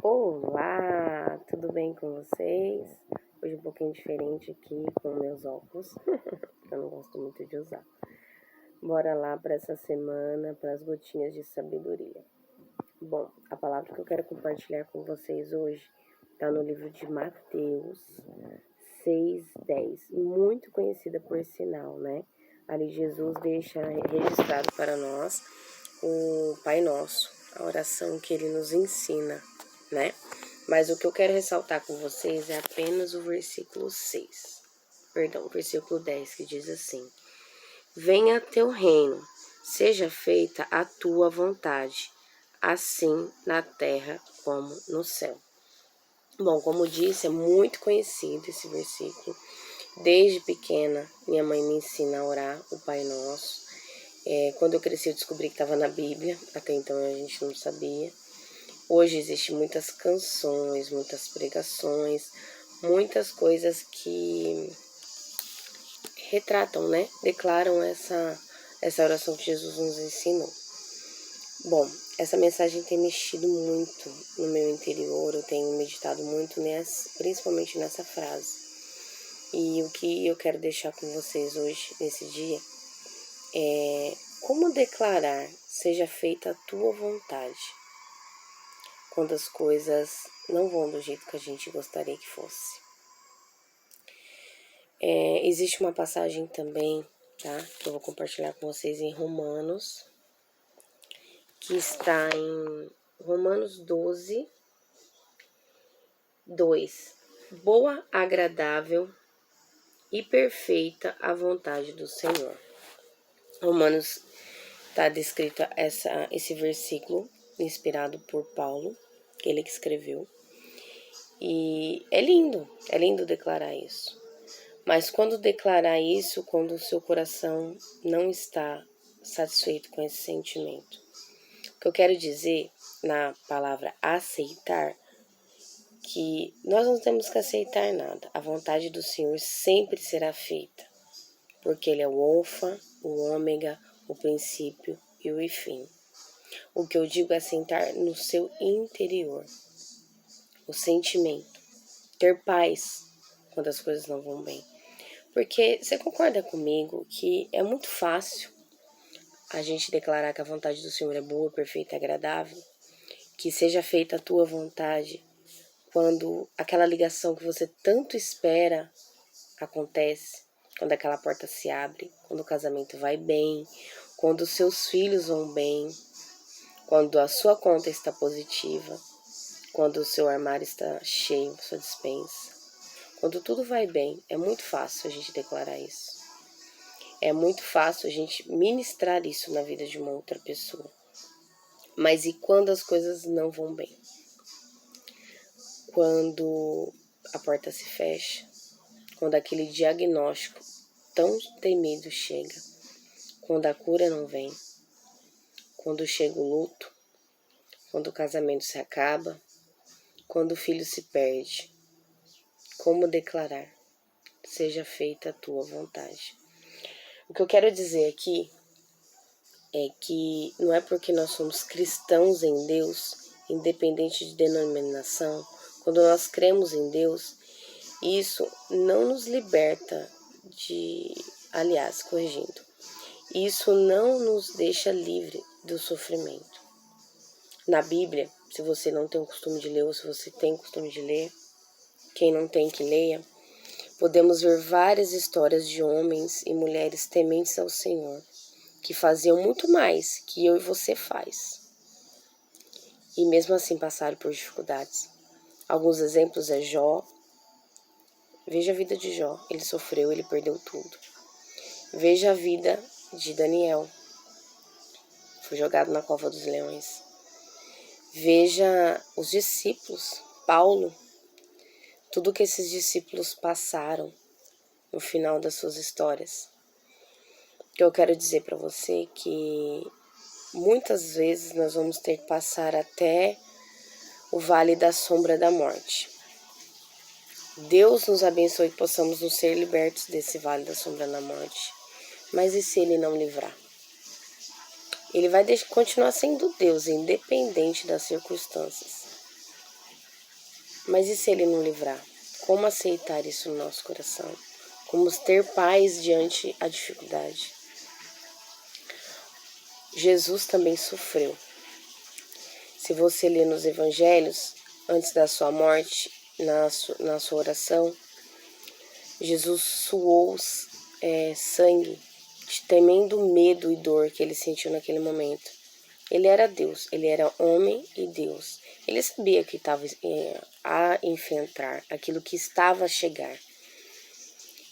Olá, tudo bem com vocês? Hoje um pouquinho diferente aqui com meus óculos, que eu não gosto muito de usar. Bora lá para essa semana, para as gotinhas de sabedoria. Bom, a palavra que eu quero compartilhar com vocês hoje está no livro de Mateus 6:10, muito conhecida por sinal, né? Ali Jesus deixa registrado para nós o Pai Nosso, a oração que ele nos ensina, né? Mas o que eu quero ressaltar com vocês é apenas o versículo 10, que diz assim: Venha teu reino, seja feita a tua vontade, assim na terra como no céu. Bom, como disse, é muito conhecido esse versículo. Desde pequena, minha mãe me ensina a orar o Pai Nosso. Quando eu cresci, eu descobri que estava na Bíblia, até então a gente não sabia. Hoje existem muitas canções, muitas pregações, muitas coisas que retratam, né? Declaram essa oração que Jesus nos ensinou. Bom, essa mensagem tem mexido muito no meu interior, eu tenho meditado muito principalmente nessa frase. E o que eu quero deixar com vocês hoje, nesse dia, é como declarar: seja feita a tua vontade, quando as coisas não vão do jeito que a gente gostaria que fosse. Existe uma passagem também, tá, que eu vou compartilhar com vocês em Romanos, que está em Romanos 12, 2. Boa, agradável e perfeita a vontade do Senhor. Romanos está descrito esse versículo inspirado por Paulo, ele que escreveu. E é lindo declarar isso. Mas quando declarar isso, quando o seu coração não está satisfeito com esse sentimento. O que eu quero dizer na palavra aceitar, que nós não temos que aceitar nada. A vontade do Senhor sempre será feita, porque Ele é o alfa, o ômega, o princípio e o fim. O que eu digo é sentar no seu interior, o sentimento, ter paz quando as coisas não vão bem. Porque você concorda comigo que é muito fácil a gente declarar que a vontade do Senhor é boa, perfeita e agradável, que seja feita a tua vontade, quando aquela ligação que você tanto espera acontece, quando aquela porta se abre, quando o casamento vai bem, quando os seus filhos vão bem, quando a sua conta está positiva, quando o seu armário está cheio, sua despensa. Quando tudo vai bem, é muito fácil a gente declarar isso. É muito fácil a gente ministrar isso na vida de uma outra pessoa. Mas e quando as coisas não vão bem? Quando a porta se fecha, quando aquele diagnóstico tão temido chega, quando a cura não vem, quando chega o luto, quando o casamento se acaba, quando o filho se perde. Como declarar: seja feita a tua vontade. O que eu quero dizer aqui é que não é porque nós somos cristãos em Deus, independente de denominação, quando nós cremos em Deus, isso não nos liberta aliás, corrigindo, isso não nos deixa livre do sofrimento. Na Bíblia, se você não tem o costume de ler, ou se você tem o costume de ler, quem não tem que leia, podemos ver várias histórias de homens e mulheres tementes ao Senhor, que faziam muito mais que eu e você faz. E mesmo assim passaram por dificuldades. Alguns exemplos é Jó. Veja a vida de Jó. Ele sofreu, ele perdeu tudo. Veja a vida de Daniel. Foi jogado na cova dos leões. Veja os discípulos. Paulo. Tudo que esses discípulos passaram no final das suas histórias. Eu quero dizer para você que muitas vezes nós vamos ter que passar até o vale da sombra da morte. Deus nos abençoe que possamos nos ser libertos desse vale da sombra da morte. Mas e se Ele não livrar? Ele vai continuar sendo Deus, independente das circunstâncias. Mas e se ele não livrar? Como aceitar isso no nosso coração? Como ter paz diante da dificuldade? Jesus também sofreu. Se você ler nos evangelhos, antes da sua morte, na sua oração, Jesus suou sangue de tremendo medo e dor que ele sentiu naquele momento. Ele era Deus, ele era homem e Deus. Ele sabia que estava a enfrentar, aquilo que estava a chegar.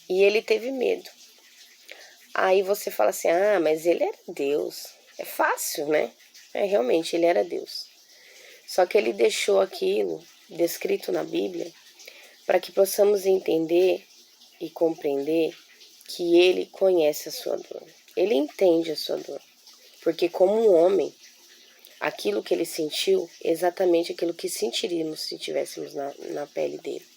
E ele teve medo. Aí você fala assim, mas ele era Deus. É fácil, né? Realmente, ele era Deus. Só que ele deixou aquilo descrito na Bíblia para que possamos entender e compreender que ele conhece a sua dor. Ele entende a sua dor. Porque como um homem, aquilo que ele sentiu é exatamente aquilo que sentiríamos se estivéssemos na pele dele.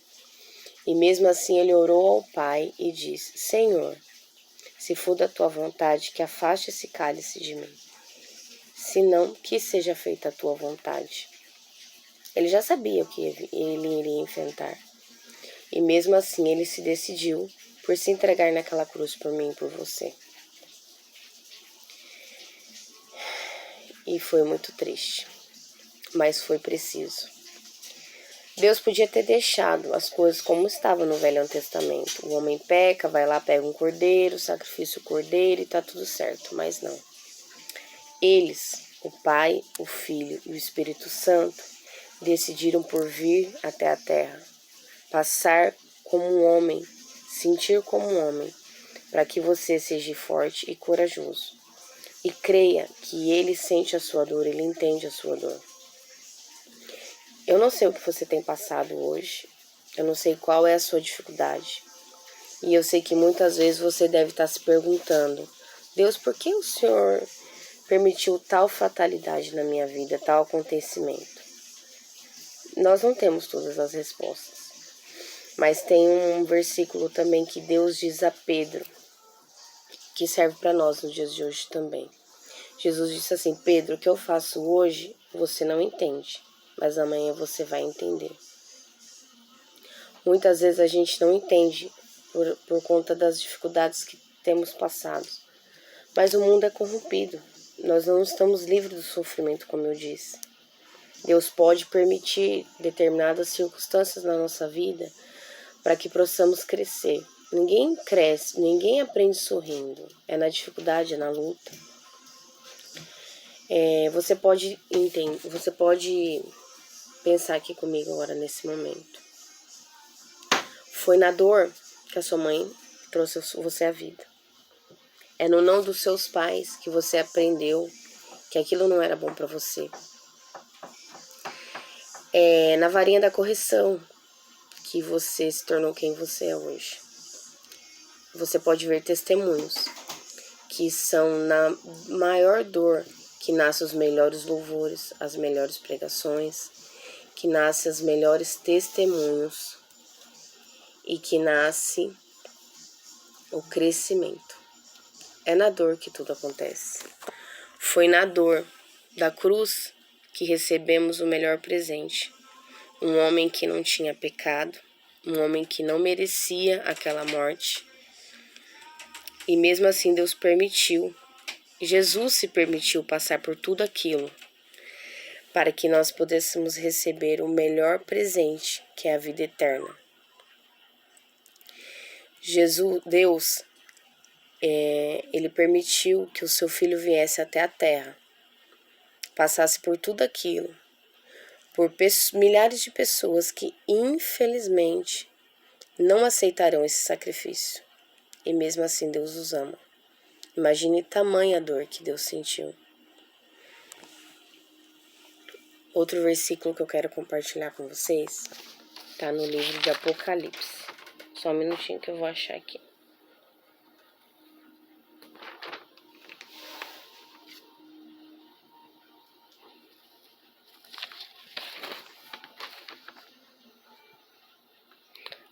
E mesmo assim ele orou ao Pai e disse, Senhor, se for da tua vontade, que afaste esse cálice de mim. Se não, que seja feita a tua vontade. Ele já sabia o que ele iria enfrentar. E mesmo assim ele se decidiu por se entregar naquela cruz por mim e por você. E foi muito triste, mas foi preciso. Deus podia ter deixado as coisas como estavam no Velho Testamento. O homem peca, vai lá, pega um cordeiro, sacrifica o cordeiro e tá tudo certo, mas não. Eles, o Pai, o Filho e o Espírito Santo, decidiram por vir até a terra, passar como um homem, sentir como um homem, para que você seja forte e corajoso. E creia que ele sente a sua dor, ele entende a sua dor. Eu não sei o que você tem passado hoje, eu não sei qual é a sua dificuldade. E eu sei que muitas vezes você deve estar se perguntando, Deus, por que o Senhor permitiu tal fatalidade na minha vida, tal acontecimento? Nós não temos todas as respostas. Mas tem um versículo também que Deus diz a Pedro, que serve para nós nos dias de hoje também. Jesus disse assim, Pedro, o que eu faço hoje você não entende, mas amanhã você vai entender. Muitas vezes a gente não entende por conta das dificuldades que temos passado. Mas o mundo é corrompido. Nós não estamos livres do sofrimento, como eu disse. Deus pode permitir determinadas circunstâncias na nossa vida para que possamos crescer. Ninguém cresce, ninguém aprende sorrindo. É na dificuldade, é na luta. Você pode pensar aqui comigo agora nesse momento. Foi na dor que a sua mãe trouxe você à vida. É no não dos seus pais que você aprendeu que aquilo não era bom para você. É na varinha da correção que você se tornou quem você é hoje. Você pode ver testemunhos que são na maior dor que nascem os melhores louvores, as melhores pregações, que nascem os melhores testemunhos e que nasce o crescimento. É na dor que tudo acontece. Foi na dor da cruz que recebemos o melhor presente. Um homem que não tinha pecado, um homem que não merecia aquela morte. E mesmo assim Deus permitiu, Jesus se permitiu passar por tudo aquilo para que nós pudéssemos receber o melhor presente, que é a vida eterna. Deus, ele permitiu que o seu filho viesse até a terra, passasse por tudo aquilo, por milhares de pessoas que infelizmente não aceitarão esse sacrifício. E mesmo assim Deus os ama. Imagine tamanha dor que Deus sentiu. Outro versículo que eu quero compartilhar com vocês está no livro de Apocalipse. Só um minutinho que eu vou achar aqui.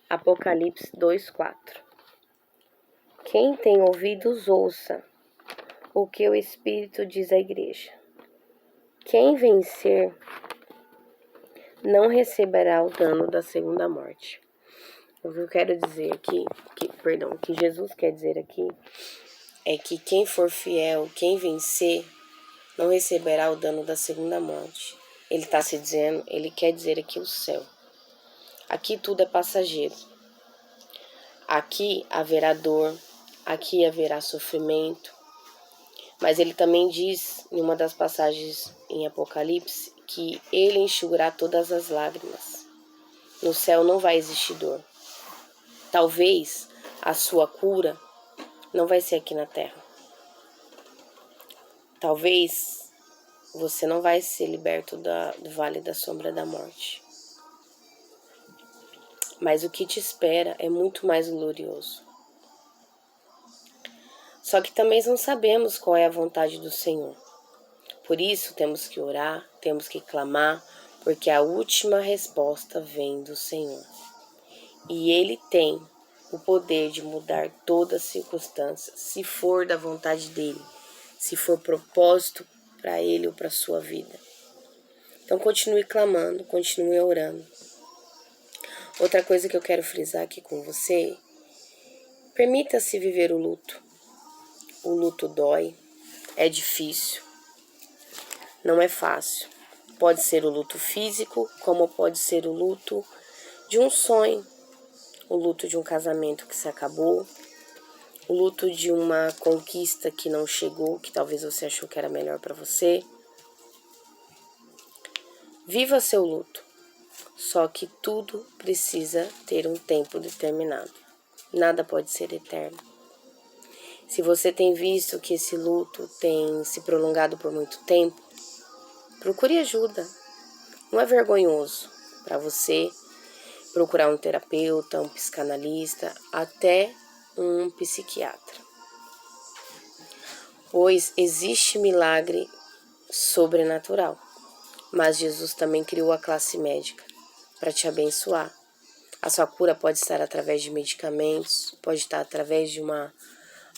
Apocalipse 2:4. Quem tem ouvidos, ouça o que o Espírito diz à igreja. Quem vencer não receberá o dano da segunda morte. O que eu quero dizer aqui, o que Jesus quer dizer aqui, é que quem for fiel, quem vencer, não receberá o dano da segunda morte. Ele quer dizer aqui o céu. Aqui tudo é passageiro. Aqui haverá dor, aqui haverá sofrimento. Mas ele também diz, em uma das passagens em Apocalipse, que ele enxugará todas as lágrimas. No céu não vai existir dor. Talvez a sua cura não vai ser aqui na terra. Talvez você não vai ser liberto do vale da sombra da morte. Mas o que te espera é muito mais glorioso. Só que também não sabemos qual é a vontade do Senhor. Por isso temos que orar, temos que clamar, porque a última resposta vem do Senhor. E Ele tem o poder de mudar toda circunstância, se for da vontade dEle, se for propósito para Ele ou para a sua vida. Então continue clamando, continue orando. Outra coisa que eu quero frisar aqui com você, permita-se viver o luto. O luto dói, é difícil, não é fácil. Pode ser o luto físico, como pode ser o luto de um sonho, o luto de um casamento que se acabou, o luto de uma conquista que não chegou, que talvez você achou que era melhor para você. Viva seu luto, só que tudo precisa ter um tempo determinado. Nada pode ser eterno. Se você tem visto que esse luto tem se prolongado por muito tempo, procure ajuda. Não é vergonhoso para você procurar um terapeuta, um psicanalista, até um psiquiatra. Pois existe milagre sobrenatural, mas Jesus também criou a classe médica para te abençoar. A sua cura pode estar através de medicamentos, pode estar através de um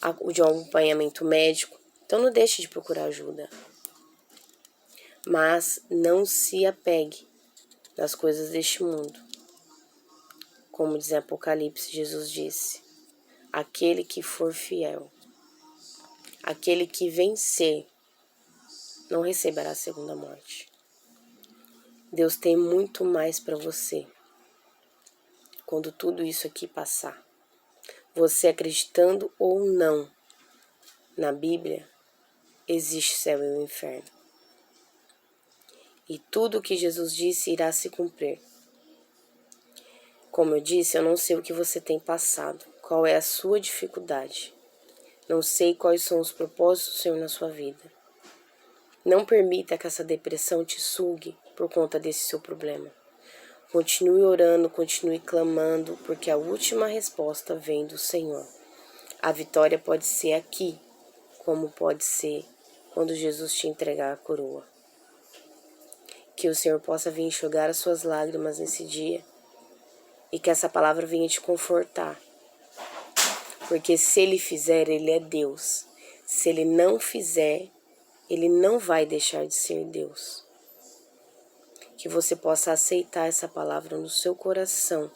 acompanhamento médico. Então não deixe de procurar ajuda. Mas não se apegue nas coisas deste mundo. Como diz Apocalipse, Jesus disse: aquele que for fiel, aquele que vencer, não receberá a segunda morte. Deus tem muito mais para você. Quando tudo isso aqui passar, você acreditando ou não na Bíblia, existe céu e o inferno. E tudo o que Jesus disse irá se cumprir. Como eu disse, eu não sei o que você tem passado, qual é a sua dificuldade. Não sei quais são os propósitos do Senhor na sua vida. Não permita que essa depressão te sugue por conta desse seu problema. Continue orando, continue clamando, porque a última resposta vem do Senhor. A vitória pode ser aqui, como pode ser quando Jesus te entregar a coroa. Que o Senhor possa vir enxugar as suas lágrimas nesse dia e que essa palavra venha te confortar. Porque se Ele fizer, Ele é Deus. Se Ele não fizer, Ele não vai deixar de ser Deus. Que você possa aceitar essa palavra no seu coração,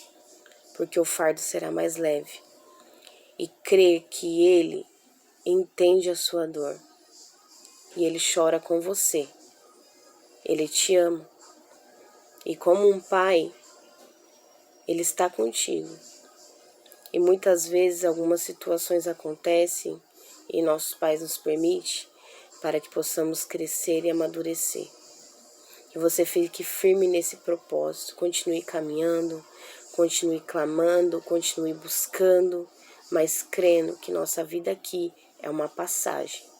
porque o fardo será mais leve. E crer que Ele entende a sua dor. E Ele chora com você. Ele te ama. E como um pai, Ele está contigo. E muitas vezes algumas situações acontecem e nossos pais nos permitem para que possamos crescer e amadurecer. Que você fique firme nesse propósito, continue caminhando, continue clamando, continue buscando, mas crendo que nossa vida aqui é uma passagem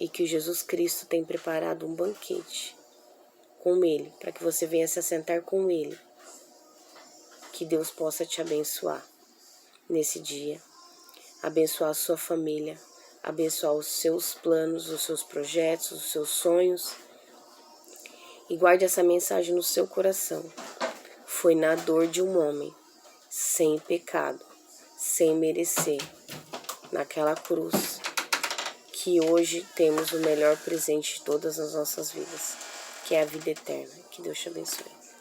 e que Jesus Cristo tem preparado um banquete com Ele, para que você venha se assentar com Ele. Que Deus possa te abençoar nesse dia, abençoar a sua família, abençoar os seus planos, os seus projetos, os seus sonhos. E guarde essa mensagem no seu coração. Foi na dor de um homem, sem pecado, sem merecer, naquela cruz, que hoje temos o melhor presente de todas as nossas vidas, que é a vida eterna. Que Deus te abençoe.